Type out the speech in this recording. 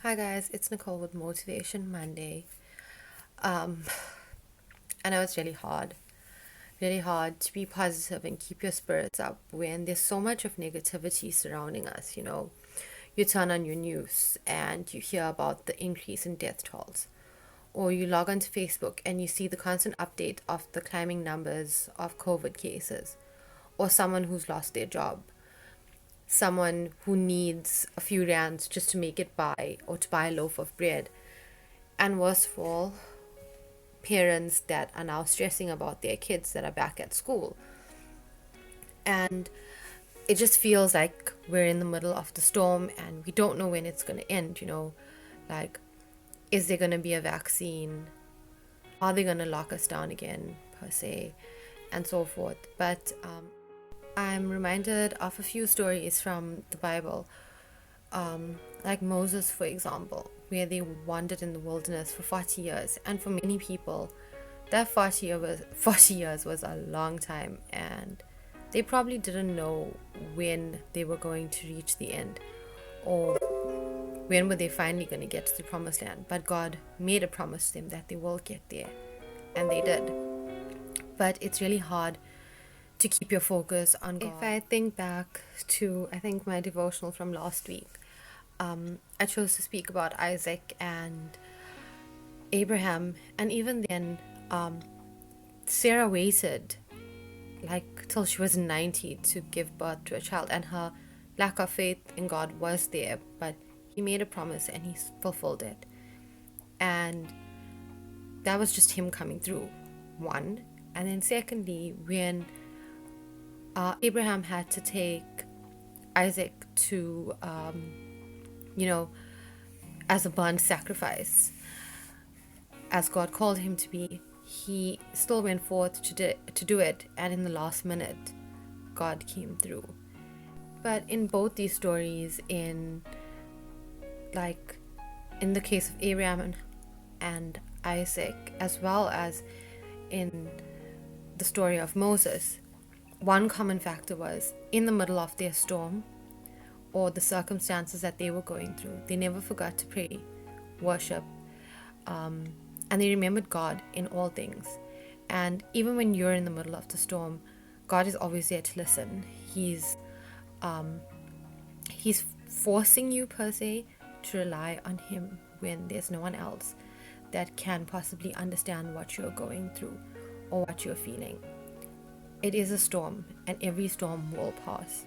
Hi guys, it's Nicole with Motivation Monday. Um, I know it's really hard to be positive and keep your spirits up when there's so much of negativity surrounding us. You turn on your news and you hear about the increase in death tolls, or you log onto Facebook and you see the constant update of the climbing numbers of COVID cases, or someone who's lost their job, someone who needs a few rands just to make it by or to buy a loaf of bread. And worst of all, parents that are now stressing about their kids that are back at school. And it just feels like we're in the middle of the storm and we don't know when it's going to end. Like, is there going to be a vaccine? Are they going to lock us down again, per se, and so forth? But I'm reminded of a few stories from the Bible, like Moses, for example, where they wandered in the wilderness for 40 years. And for many people, that 40 years was a long time, and they probably didn't know when they were going to reach the end, or when were they finally going to get to the promised land. But God made a promise to them that they will get there, and they did. But it's really hard to keep your focus on God. If I think back to, I think, my devotional from last week, I chose to speak about Isaac and Abraham. And even then, Sarah waited like till she was 90 to give birth to a child, and her lack of faith in God was there, but he made a promise and he fulfilled it. And that was just him coming through, one. And then secondly, when Abraham had to take Isaac to as a burnt sacrifice, as God called him to be, he still went forth to do it, and in the last minute, God came through. But in both these stories, in the case of Abraham and Isaac, as well as in the story of Moses, one common factor was in the middle of their storm or the circumstances that they were going through, they never forgot to pray, worship, and they remembered God in all things. And even when you're in the middle of the storm, God is always there to listen. He's forcing you, per se, to rely on him when there's no one else that can possibly understand what you're going through or what you're feeling. It is a storm, and every storm will pass.